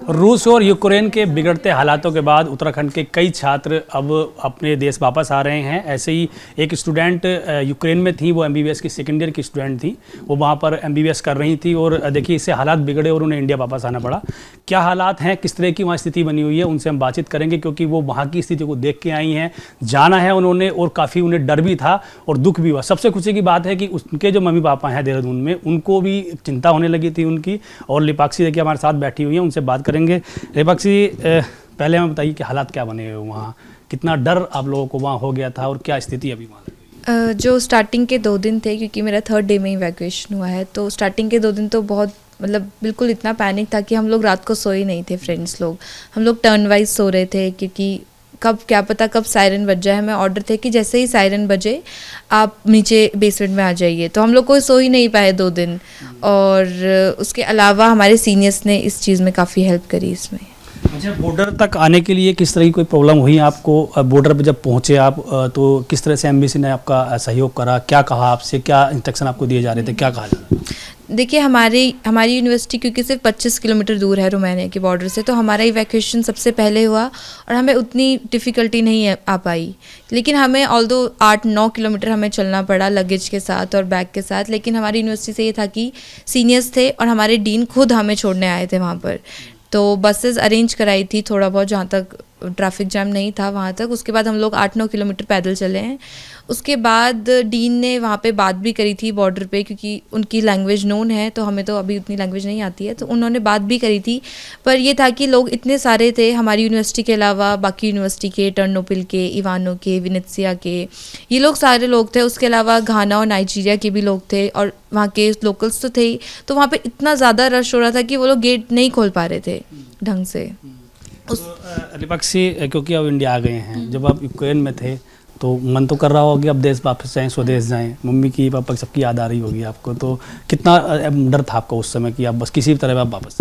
रूस और यूक्रेन के बिगड़ते हालातों के बाद उत्तराखंड के कई छात्र अब अपने देश वापस आ रहे हैं। ऐसे ही एक स्टूडेंट यूक्रेन में थी, वो एमबीबीएस की सेकेंड ईयर की स्टूडेंट थी, वो वहाँ पर एमबीबीएस कर रही थी और देखिए इससे हालात बिगड़े और उन्हें इंडिया वापस आना पड़ा। क्या हालात हैं, किस तरह की वहाँ स्थिति बनी हुई है, उनसे हम बातचीत करेंगे क्योंकि वो वहाँ की स्थिति को देख के आई हैं, जाना है उन्होंने और काफ़ी उन्हें डर भी था और दुख भी हुआ। सबसे खुशी की बात है कि उनके जो मम्मी पापा हैं देहरादून में, उनको भी चिंता होने लगी थी उनकी। और लिपाक्षी देखिए हमारे साथ बैठी हुई हैं, उनसे बात करेंगे। लिपाक्षी, पहले हमें बताइए कि हालात क्या बने हुए वहाँ, कितना डर आप लोगों को वहाँ हो गया था और क्या स्थिति अभी वहाँ? जो स्टार्टिंग के 2 दिन थे, क्योंकि मेरा 3rd डे में इवैक्यूएशन हुआ है, तो स्टार्टिंग के 2 दिन तो बहुत बिल्कुल इतना पैनिक था कि हम लोग रात को सोए नहीं थे। फ्रेंड्स लोग हम लोग टर्न वाइज सो रहे थे क्योंकि कब क्या पता कब सायरन बज जाए। हमें ऑर्डर थे कि जैसे ही सायरन बजे आप नीचे बेसमेंट में आ जाइए, तो हम लोग कोई सो ही नहीं पाए 2 दिन। और उसके अलावा हमारे सीनियर्स ने इस चीज़ में काफ़ी हेल्प करी इसमें। अच्छा, बॉर्डर तक आने के लिए किस तरह की कोई प्रॉब्लम हुई आपको? बॉर्डर पे जब पहुंचे आप तो किस तरह से एम्बेसी ने आपका सहयोग करा, क्या कहा आपसे, क्या इंस्ट्रक्शन आपको दिए जा रहे थे, क्या कहा जा रहा था? देखिए हमारी यूनिवर्सिटी क्योंकि सिर्फ 25 किलोमीटर दूर है रोमानिया के बॉर्डर से, तो हमारा इवैक्यूएशन सबसे पहले हुआ और हमें उतनी डिफ़िकल्टी नहीं आ पाई। लेकिन हमें ऑल्दो 8-9 किलोमीटर हमें चलना पड़ा लगेज के साथ और बैग के साथ। लेकिन हमारी यूनिवर्सिटी से ये था कि सीनियर्स थे और हमारे डीन खुद हमें छोड़ने आए थे वहाँ पर, तो बसेस अरेंज कराई थी थोड़ा बहुत, जहाँ तक ट्रैफिक जैम नहीं था वहाँ तक। उसके बाद हम लोग 8-9 किलोमीटर पैदल चले हैं। उसके बाद डीन ने वहाँ पे बात भी करी थी बॉर्डर पे, क्योंकि उनकी लैंग्वेज नोन है, तो हमें तो अभी उतनी लैंग्वेज नहीं आती है, तो उन्होंने बात भी करी थी। पर ये था कि लोग इतने सारे थे हमारी यूनिवर्सिटी के अलावा, बाकी यूनिवर्सिटी के, टर्नोपिल के, इवानो के, विनित्सिया के, ये लोग सारे लोग थे। उसके अलावा घाना और नाइजीरिया के भी लोग थे और वहाँ के लोकल्स तो थे ही। तो वहाँ पे इतना ज़्यादा रश हो रहा था कि वो लोग गेट नहीं खोल पा रहे थे ढंग से। लिपाक्षी, क्योंकि अब इंडिया आ गए हैं, जब आप यूक्रेन में थे तो मन तो कर रहा होगा अब देश वापस जाएं, स्वदेश जाएं, मम्मी की पापा की सबकी याद आ रही होगी आपको, तो कितना डर था आपको उस समय कि आप बस किसी भी तरह आप वापस?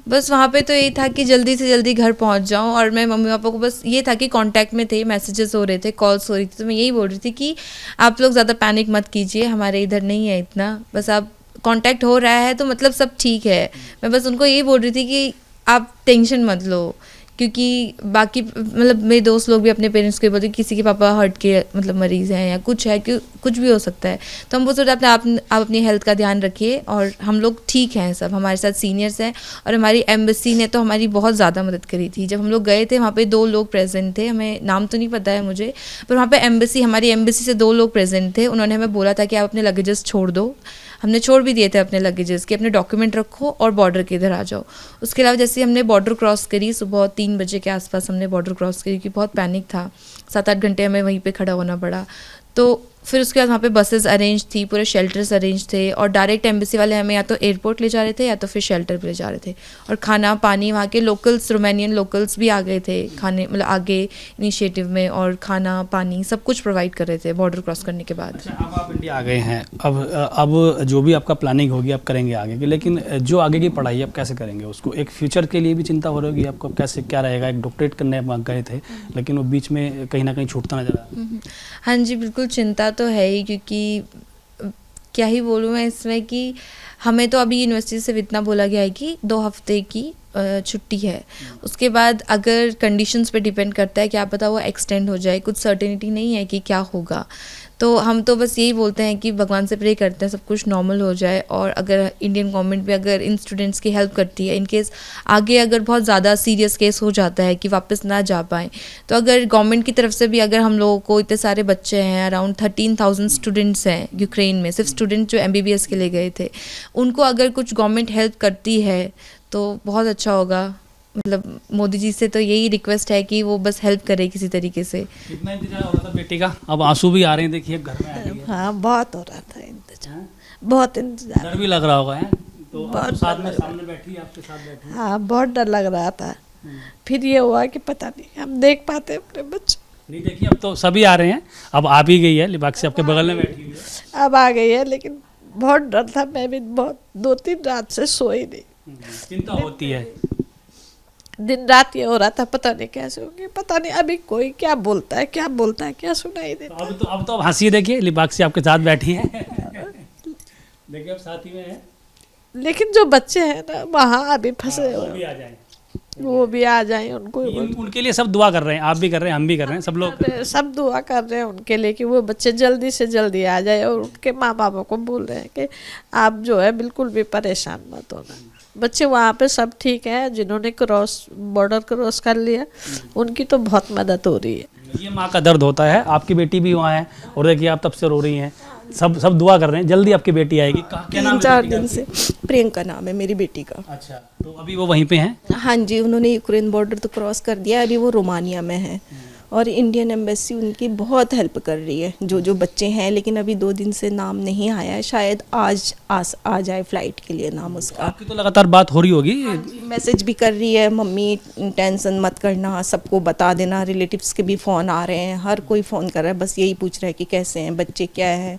बस वहाँ पे तो यही था कि जल्दी से जल्दी घर पहुँच जाऊँ। और मैं मम्मी पापा को बस ये था कि कांटेक्ट में थे, मैसेजेस हो रहे थे, कॉल्स हो रही थी, तो मैं यही बोल रही थी कि आप लोग ज़्यादा पैनिक मत कीजिए, हमारे इधर नहीं है इतना, बस आप कांटेक्ट हो रहा है तो मतलब सब ठीक है। मैं बस उनको यही बोल रही थी कि आप टेंशन मत लो, क्योंकि बाकी मेरे दोस्त लोग भी अपने पेरेंट्स को बोलते किसी के पापा हार्ट के मरीज़ हैं या कुछ है, कि कुछ भी हो सकता है। तो हम बोलते हैं आप अपनी हेल्थ का ध्यान रखिए और हम लोग ठीक हैं सब, हमारे साथ सीनियर्स हैं। और हमारी एम्बेसी ने तो हमारी बहुत ज़्यादा मदद करी थी। जब हम लोग गए थे वहाँ पे 2 लोग प्रेजेंट थे, हमें नाम तो नहीं पता है मुझे, पर वहाँ पे हमारी एम्बेसी से 2 लोग प्रेजेंट थे। उन्होंने हमें बोला था कि आप अपने लगेजेस छोड़ दो। हमने छोड़ भी दिए थे अपने लगेजेस कि अपने डॉक्यूमेंट रखो और बॉर्डर के इधर आ जाओ। उसके अलावा जैसे हमने बॉर्डर क्रॉस करी, सुबह 3 बजे के आसपास हमने बॉर्डर क्रॉस करी, क्योंकि बहुत पैनिक था, 7-8 घंटे हमें वहीं पे खड़ा होना पड़ा। तो फिर उसके बाद वहाँ पे बसेस अरेंज थी, पूरे शेल्टर्स अरेंज थे और डायरेक्ट एम्बेसी वाले हमें या तो एयरपोर्ट ले जा रहे थे या तो फिर शेल्टर पे ले जा रहे थे। और खाना पानी वहाँ के लोकल्स, रोमानियन लोकल्स भी आ गए थे खाने, आगे इनिशिएटिव में, और खाना पानी सब कुछ प्रोवाइड कर रहे थे बॉर्डर क्रॉस करने के बाद। अच्छा, अब आप इंडिया आ गए हैं, अब जो भी आपका प्लानिंग होगी आप करेंगे आगे की, लेकिन जो आगे की पढ़ाई आप कैसे करेंगे उसको? एक फ्यूचर के लिए भी चिंता हो रही होगी आपको, कैसे क्या रहेगा? एक डॉक्टरेट करने आप गए थे लेकिन वो बीच में कहीं ना कहीं छूटता नजर आ रहा है। हाँ जी, बिल्कुल चिंता तो है ही, क्योंकि क्या ही बोलूँ मैं इसमें कि हमें तो अभी यूनिवर्सिटी से इतना बोला गया है कि 2 हफ्ते की छुट्टी है। उसके बाद अगर कंडीशंस पे डिपेंड करता है, क्या पता वो एक्सटेंड हो जाए, कुछ सर्टेनिटी नहीं है कि क्या होगा। तो हम तो बस यही बोलते हैं कि भगवान से प्रे करते हैं सब कुछ नॉर्मल हो जाए। और अगर इंडियन गवर्नमेंट भी अगर इन स्टूडेंट्स की हेल्प करती है, इन केस आगे अगर बहुत ज़्यादा सीरियस केस हो जाता है कि वापस ना जा पाएँ, तो अगर गवर्नमेंट की तरफ से भी अगर हम लोगों को, इतने सारे बच्चे हैं, अराउंड 13,000 स्टूडेंट्स हैं यूक्रेन में, सिर्फ स्टूडेंट जो MBBS के लिए गए थे, उनको अगर कुछ गवर्नमेंट हेल्प करती है तो बहुत अच्छा होगा। मोदी जी से तो यही रिक्वेस्ट है कि वो बस हेल्प करे किसी तरीके से। कितना इंतजार हो रहा था बेटी का, अब आंसू भी आ रहे हैं, देखिए घर में आ रही है। हाँ, बहुत हो रहा था इंतजार, बहुत इंतजार। डर भी लग रहा होगा है तो आप तो साथ में सामने बैठी, आपके साथ बैठी। हाँ, बहुत डर लग रहा था। फिर ये हुआ कि पता नहीं हम देख पाते अपने बच्चे। नहीं देखिए, अब तो सभी आ रहे हैं, अब आ भी गई है, लिपाक्षी आपके बगल में बैठी हुई है। अब आ गई है, लेकिन बहुत डर था। मैं भी बहुत 2-3 रात से सोई नहीं। चिंता होती है, दिन रात ये हो रहा था, पता नहीं कैसे होंगे, पता नहीं अभी कोई क्या बोलता है क्या सुनाई देता है। अब तो हंसी, देखिए लिपाक्षी आपके साथ बैठी है देखिए अब साथ ही में है, लेकिन जो बच्चे हैं ना वहाँ अभी फंसे हुए, भी आ जाए। वो भी आ जाए, उनको उनके लिए सब दुआ कर रहे हैं, आप भी कर रहे हैं, हम भी कर रहे हैं, सब लोग सब दुआ कर रहे हैं उनके लिए कि वो बच्चे जल्दी से जल्दी आ जाए। और उनके माँ बापों को बोल रहे हैं कि आप जो है बिल्कुल भी परेशान मत होना। बच्चे वहाँ पे सब ठीक है, जिन्होंने बॉर्डर क्रॉस कर लिया उनकी तो बहुत मदद हो रही है। ये माँ का दर्द होता है। आपकी बेटी भी वहाँ है और देखिए आप तब से रो रही हैं, सब दुआ कर रहे हैं, जल्दी आपकी बेटी आएगी। क्या नाम है 3-4 बेटी का? दिन से प्रियंका नाम है मेरी बेटी का। अच्छा, तो अभी वो वहीं पे हैं? हाँ जी, उन्होंने यूक्रेन बॉर्डर तो क्रॉस कर दिया, अभी वो रोमानिया में है और इंडियन एम्बेसी उनकी बहुत हेल्प कर रही है, जो बच्चे हैं। लेकिन अभी 2 दिन से नाम नहीं आया है, शायद आज आ जाए फ्लाइट के लिए नाम उसका। आपकी तो लगातार बात हो रही होगी। मैसेज भी कर रही है, मम्मी टेंशन मत करना, सबको बता देना। रिलेटिव्स के भी फ़ोन आ रहे हैं, हर कोई फ़ोन कर रहा है, बस यही पूछ रहा है कि कैसे हैं बच्चे, क्या है।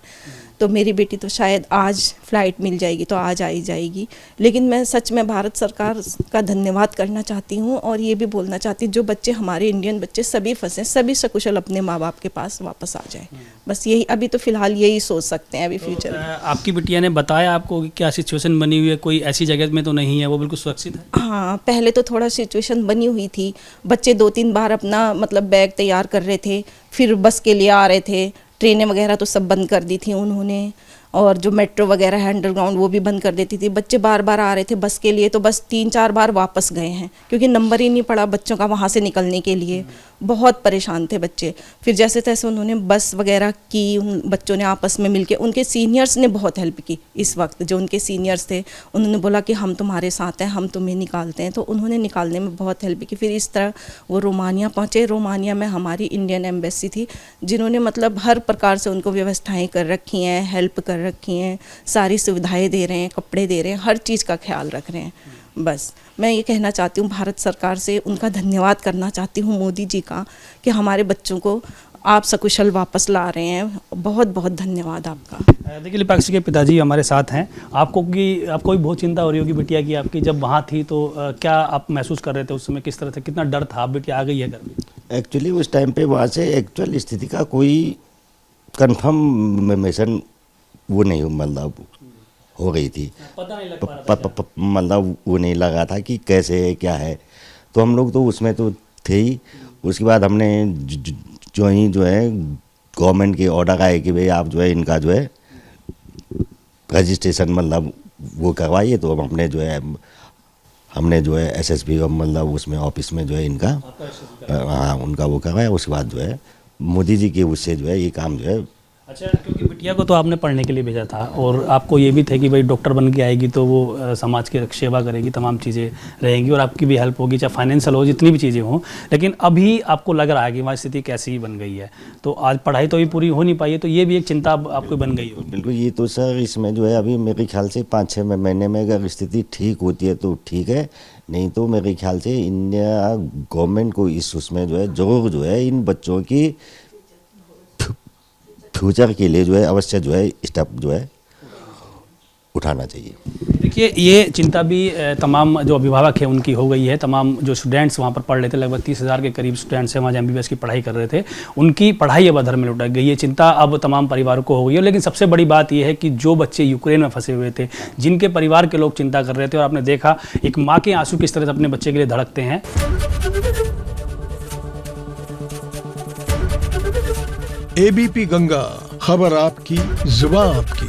तो मेरी बेटी तो शायद आज फ़्लाइट मिल जाएगी तो आज आई जाएगी। लेकिन मैं सच में भारत सरकार का धन्यवाद करना चाहती हूँ और ये भी बोलना चाहती हूँ, जो बच्चे हमारे इंडियन बच्चे सभी फंसे, सभी सकुशल अपने माँ बाप के पास वापस आ जाए। बस यही अभी तो फ़िलहाल यही सोच सकते हैं अभी फ्यूचर में। आपकी बिटिया ने बताया आपको कि क्या सिचुएशन बनी हुई है, कोई ऐसी जगह में तो नहीं है, वो बिल्कुल सुरक्षित है? हाँ, पहले तो थोड़ा सिचुएशन बनी हुई थी। बच्चे 2-3 बार अपना मतलब बैग तैयार कर रहे थे, फिर बस के लिए आ रहे थे। ट्रेनें वगैरह तो सब बंद कर दी थी उन्होंने, और जो मेट्रो वगैरह है अंडरग्राउंड वो भी बंद कर देती थी। बच्चे बार बार आ रहे थे बस के लिए, तो बस 3-4 बार वापस गए हैं क्योंकि नंबर ही नहीं पड़ा बच्चों का वहाँ से निकलने के लिए। बहुत परेशान थे बच्चे। फिर जैसे तैसे उन्होंने बस वगैरह की, उन बच्चों ने आपस में मिलके, उनके सीनियर्स ने बहुत हेल्प की। इस वक्त जो उनके सीनियर्स थे उन्होंने बोला कि हम तुम्हारे साथ हैं, हम तुम्हें निकालते हैं, तो उन्होंने निकालने में बहुत हेल्प की। फिर इस तरह वो रोमानिया पहुँचे। रोमानिया में हमारी इंडियन एम्बेसी थी जिन्होंने मतलब हर प्रकार से उनको व्यवस्थाएँ कर रखी हैं, हेल्प कर रखी हैं, सारी सुविधाएँ दे रहे हैं, कपड़े दे रहे हैं, हर चीज़ का ख्याल रख रहे हैं। बस मैं ये कहना चाहती हूँ, भारत सरकार से उनका धन्यवाद करना चाहती हूँ, मोदी जी का, कि हमारे बच्चों को आप सकुशल वापस ला रहे हैं। बहुत बहुत धन्यवाद आपका। देखिए लिपाक्षी के पिताजी हमारे साथ हैं। आपको भी बहुत चिंता हो रही होगी बिटिया की आपकी, जब वहाँ थी तो क्या आप महसूस कर रहे थे उस समय, किस तरह से, कितना डर था? आप बिटिया आ गई है घर में? एक्चुअली उस टाइम पे वहाँ से एक्चुअल स्थिति का कोई कंफर्मेशन वो नहीं मतलब हो गई थी, पता नहीं लग पा रहा था मतलब वो नहीं लगा था कि कैसे है क्या है। तो हम लोग तो उसमें तो थे ही। उसके बाद हमने जो है गवर्नमेंट के ऑर्डर आए कि भाई आप जो है इनका जो है रजिस्ट्रेशन मतलब वो करवाइए, तो हमने जो है एसएसपी मतलब उसमें ऑफिस में जो है इनका हाँ उनका वो करवाया। उसके बाद जो है मोदी जी के उससे जो है ये काम जो है। अच्छा, क्योंकि बिटिया को तो आपने पढ़ने के लिए भेजा था और आपको ये भी थे कि भाई डॉक्टर बन के आएगी तो वो समाज की सेवा करेगी, तमाम चीज़ें रहेंगी और आपकी भी हेल्प होगी, चाहे फाइनेंशियल हो, जितनी भी चीज़ें हों। लेकिन अभी आपको लग रहा है कि वहाँ स्थिति कैसी बन गई है, तो आज पढ़ाई तो अभी पूरी हो नहीं पाई है, तो ये भी एक चिंता आपको बन गई हो? बिल्कुल, ये तो सर इसमें जो है अभी मेरे ख्याल से 5-6 महीने में अगर स्थिति ठीक होती है तो ठीक है, नहीं तो मेरे ख्याल से इंडिया गवर्नमेंट को इस उसमें जो है जरूर जो है इन बच्चों की फ्यूचर के लिए जो है अवश्य जो है स्टेप जो है उठाना चाहिए। देखिए ये चिंता भी तमाम जो अभिभावक हैं उनकी हो गई है। तमाम जो स्टूडेंट्स वहाँ पर पढ़ रहे थे, लगभग 30,000 के करीब स्टूडेंट्स हैं वहाँ एमबीबीएस की पढ़ाई कर रहे थे, उनकी पढ़ाई अब अधर में लुट गई है। चिंता अब तमाम परिवारों को हो गई है। लेकिन सबसे बड़ी बात यह है कि जो बच्चे यूक्रेन में फंसे हुए थे, जिनके परिवार के लोग चिंता कर रहे थे, और आपने देखा एक माँ के आंसू किस तरह से अपने बच्चे के लिए धड़कते हैं। एबीपी गंगा, खबर आपकी, जुबान आपकी।